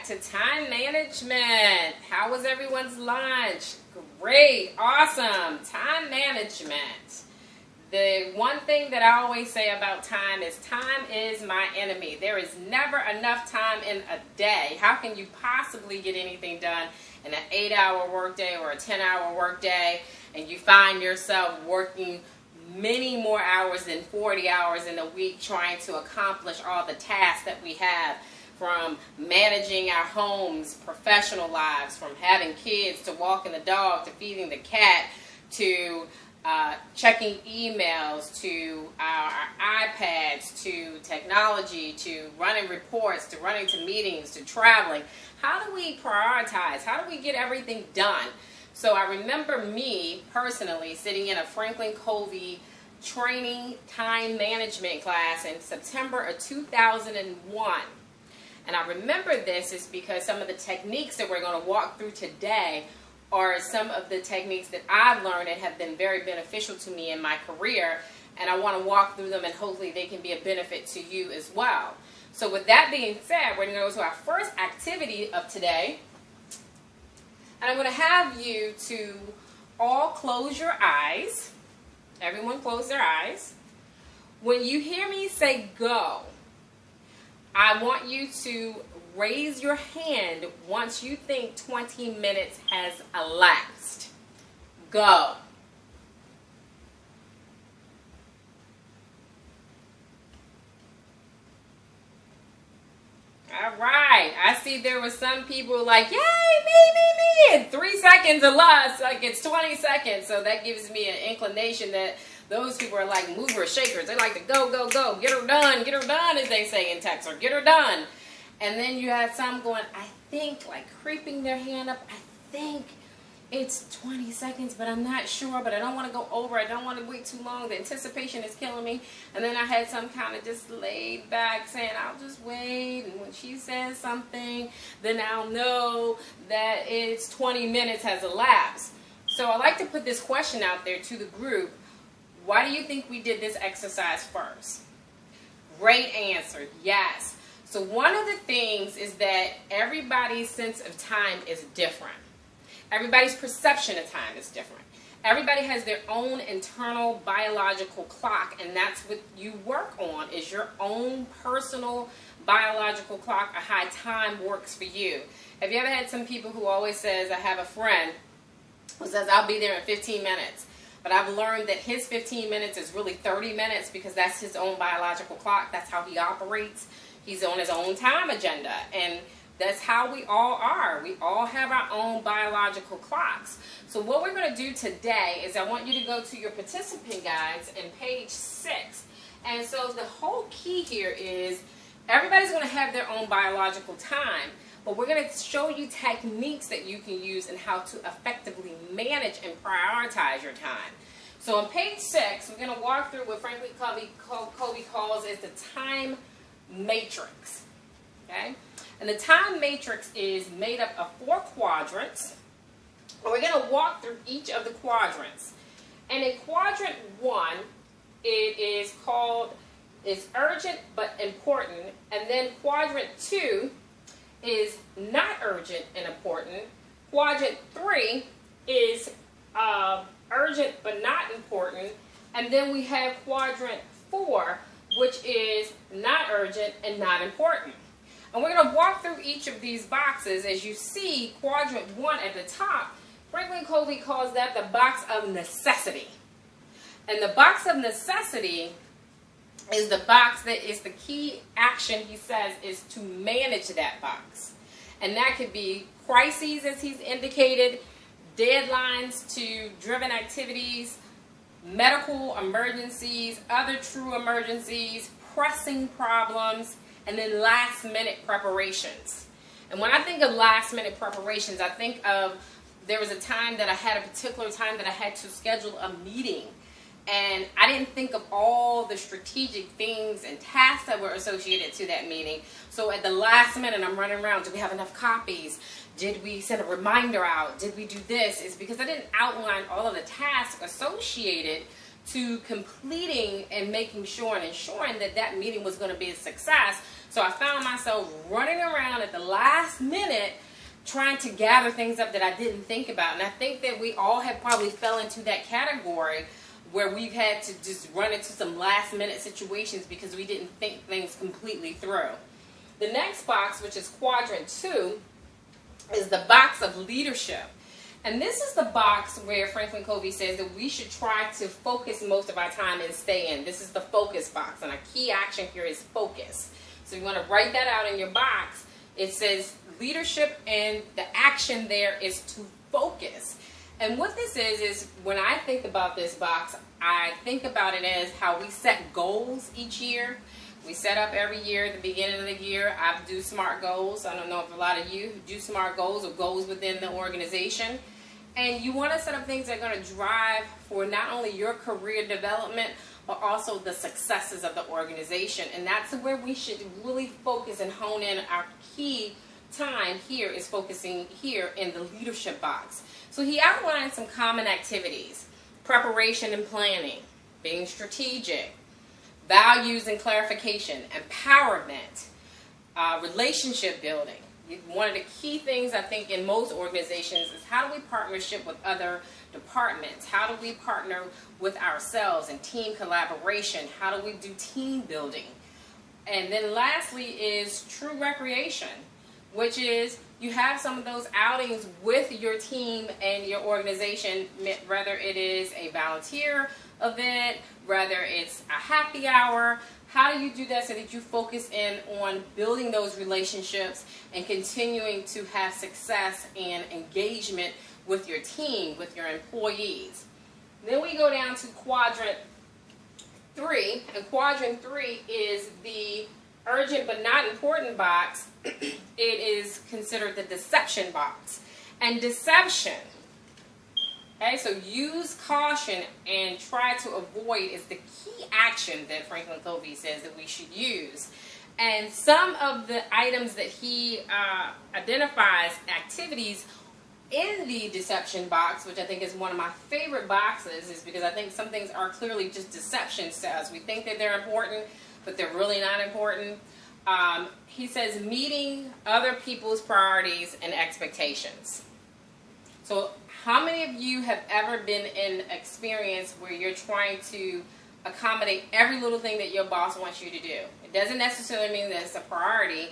to time management. How was everyone's lunch? Great, awesome. Time management. The one thing that I always say about time is my enemy. There is never enough time in a day. How can you possibly get anything done in an 8-hour workday or a 10-hour workday, and you find yourself working many more hours than 40 hours in a week trying to accomplish all the tasks that we have, from managing our homes, professional lives, from having kids to walking the dog to feeding the cat to checking emails to our iPads to technology to running reports to running to meetings to traveling. How do we prioritize? How do we get everything done? So I remember me personally sitting in a Franklin Covey training time management class in September of 2001. And I remember this is because some of the techniques that we're going to walk through today are some of the techniques that I've learned and have been very beneficial to me in my career. And I want to walk through them, and hopefully they can be a benefit to you as well. So with that being said, we're going to go to our first activity of today. And I'm going to have you to all close your eyes. Everyone close their eyes. When you hear me say go, I want you to raise your hand once you think 20 minutes has elapsed. Go. All right. I see there were some people like, yay, me. And 3 seconds or less, like it's 20 seconds. So that gives me an inclination that those people are like movers, shakers. They like to go, go, go. Get her done, as they say in Texas, or get her done. And then you have some going, I think, like creeping their hand up. I think it's 20 seconds, but I'm not sure. But I don't want to go over. I don't want to wait too long. The anticipation is killing me. And then I had some kind of just laid back saying, I'll just wait. And when she says something, then I'll know that it's 20 minutes has elapsed. So I like to put this question out there to the group. Why do you think we did this exercise first? Great answer. Yes. So one of the things is that everybody's sense of time is different. Everybody's perception of time is different. Everybody has their own internal biological clock, and that's what you work on, is your own personal biological clock of how time works for you. Have you ever had some people who always says, I have a friend who says, I'll be there in 15 minutes. But I've learned that his 15 minutes is really 30 minutes because that's his own biological clock. That's how he operates. He's on his own time agenda. And that's how we all are. We all have our own biological clocks. So what we're going to do today is I want you to go to your participant guides in page 6. And so the whole key here is everybody's going to have their own biological time. But we're going to show you techniques that you can use and how to effectively manage and prioritize your time. So on page 6, we're going to walk through what Franklin Covey calls is the time matrix. Okay? And the time matrix is made up of 4 quadrants. And we're going to walk through each of the quadrants. And in quadrant 1, it is called, it's urgent but important. And then quadrant 2 is not urgent and important. Quadrant 3 is urgent but not important. And then we have quadrant 4, which is not urgent and not important. And we're going to walk through each of these boxes. As you see, quadrant 1 at the top, Franklin Covey calls that the box of necessity. And the box of necessity is the box that is the key action, he says, is to manage that box. And that could be crises, as he's indicated, deadlines to driven activities, medical emergencies, other true emergencies, pressing problems, and then last-minute preparations. And when I think of last-minute preparations, I think of there was a time that I had a particular time that I had to schedule a meeting. And I didn't think of all the strategic things and tasks that were associated to that meeting. So at the last minute, I'm running around. Do we have enough copies? Did we send a reminder out? Did we do this? It's because I didn't outline all of the tasks associated to completing and making sure and ensuring that that meeting was going to be a success. So I found myself running around at the last minute trying to gather things up that I didn't think about. And I think that we all have probably fell into that category where we've had to just run into some last minute situations because we didn't think things completely through. The next box, which is quadrant 2, is the box of leadership. And this is the box where Franklin Covey says that we should try to focus most of our time and stay in. This is the focus box, and a key action here is focus. So you want to write that out in your box. It says leadership, and the action there is to focus. And what this is when I think about this box, I think about it as how we set goals each year. We set up every year at the beginning of the year. I do SMART goals. I don't know if a lot of you do SMART goals or goals within the organization. And you want to set up things that are going to drive for not only your career development, but also the successes of the organization. And that's where we should really focus and hone in. Our key time here is focusing here in the leadership box. So he outlined some common activities: preparation and planning, being strategic, values and clarification, empowerment, relationship building. One of the key things I think in most organizations is how do we partnership with other departments? How do we partner with ourselves and team collaboration? How do we do team building? And then lastly is true recreation, which is you have some of those outings with your team and your organization, whether it is a volunteer event, whether it's a happy hour. How do you do that so that you focus in on building those relationships and continuing to have success and engagement with your team, with your employees? Then we go down to quadrant 3, and quadrant 3 is the urgent but not important box. It is considered the deception box. And deception, okay, so use caution and try to avoid is the key action that Franklin Covey says that we should use. And some of the items that he identifies, activities in the deception box, which I think is one of my favorite boxes, is because I think some things are clearly just deceptions to us. We think that they're important, but they're really not important. He says meeting other people's priorities and expectations. So how many of you have ever been in an experience where you're trying to accommodate every little thing that your boss wants you to do? It doesn't necessarily mean that it's a priority,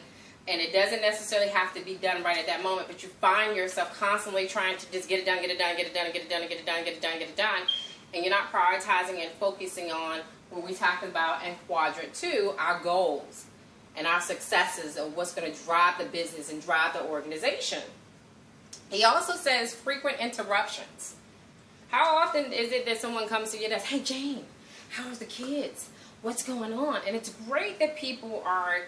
and it doesn't necessarily have to be done right at that moment, but you find yourself constantly trying to just get it done, get it done, get it done, get it done, get it done, get it done, get it done, and you're not prioritizing and focusing on what we talked about in quadrant 2, our goals and our successes of what's going to drive the business and drive the organization. He also says frequent interruptions. How often is it that someone comes to you and says, "Hey Jane, how's the kids? What's going on?" And it's great that people are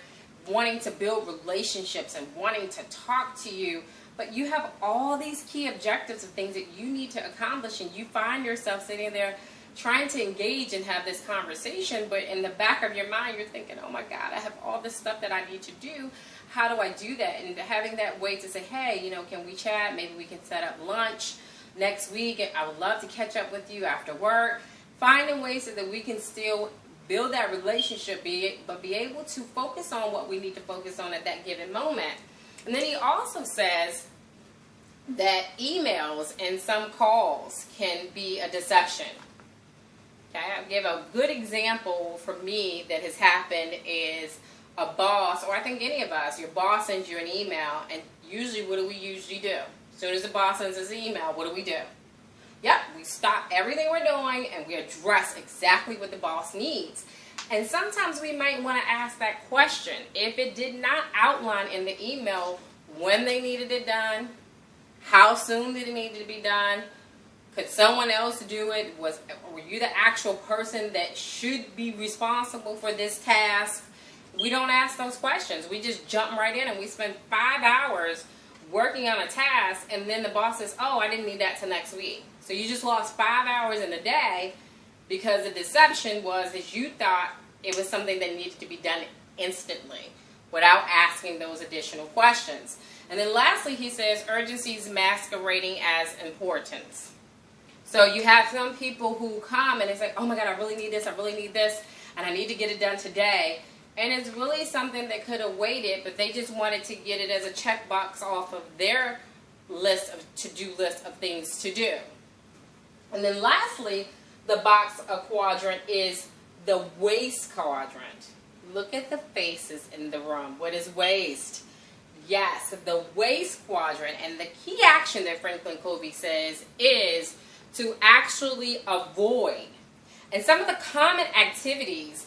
wanting to build relationships and wanting to talk to you, but you have all these key objectives of things that you need to accomplish, and you find yourself sitting there trying to engage and have this conversation, but in the back of your mind you're thinking, oh my God, I have all this stuff that I need to do. How do I do that? And having that way to say, hey, you know, can we chat? Maybe we can set up lunch next week. I would love to catch up with you after work. Finding ways so that we can still build that relationship, but be able to focus on what we need to focus on at that given moment. And then he also says that emails and some calls can be a deception. Okay, I'll give a good example for me that has happened is a boss, or I think any of us, your boss sends you an email, and usually what do we usually do? As soon as the boss sends us an email, what do? Yep, we stop everything we're doing and we address exactly what the boss needs. And sometimes we might want to ask that question. If it did not outline in the email when they needed it done, how soon did it need to be done, could someone else do it? Were you the actual person that should be responsible for this task? We don't ask those questions. We just jump right in and we spend 5 hours working on a task, and then the boss says, oh, I didn't need that till next week. So you just lost 5 hours in a day because the deception was that you thought it was something that needed to be done instantly without asking those additional questions. And then lastly, he says urgency is masquerading as importance. So you have some people who come and it's like, oh my God, I really need this, and I need to get it done today. And it's really something that could have waited, but they just wanted to get it as a checkbox off of their list of to-do list of things to do. And then lastly, the box quadrant is the waste quadrant. Look at the faces in the room. What is waste? Yes, the waste quadrant. And the key action that Franklin Covey says is to actually avoid. And some of the common activities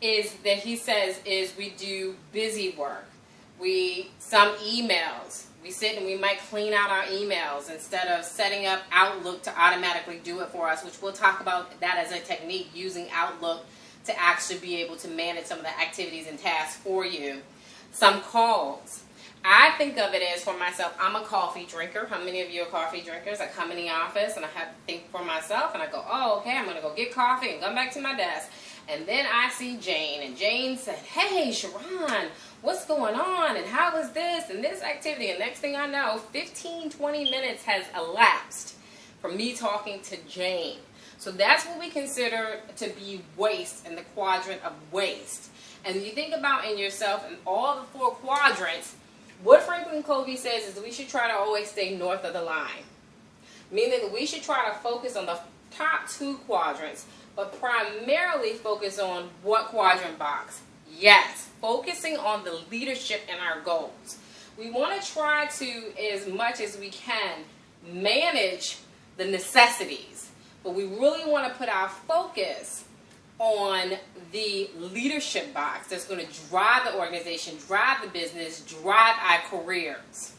is that he says is we do busy work. Some emails. We sit and we might clean out our emails instead of setting up Outlook to automatically do it for us, which we'll talk about that as a technique, using Outlook to actually be able to manage some of the activities and tasks for you. Some calls. I think of it as, for myself, I'm a coffee drinker. How many of you are coffee drinkers? I come in the office and I have to think for myself and I go, oh, okay, I'm going to go get coffee and come back to my desk. And then I see Jane, and Jane said, hey, Sharon, what's going on, and how was this and this activity? And next thing I know, 15, 20 minutes has elapsed from me talking to Jane. So that's what we consider to be waste in the quadrant of waste. And you think about in yourself in all the 4 quadrants, what Franklin Covey says is that we should try to always stay north of the line. Meaning that we should try to focus on the top 2 quadrants, but primarily focus on what quadrant box? Yes, focusing on the leadership and our goals. We want to try to, as much as we can, manage the necessities, but we really want to put our focus on the leadership box that's going to drive the organization, drive the business, drive our careers.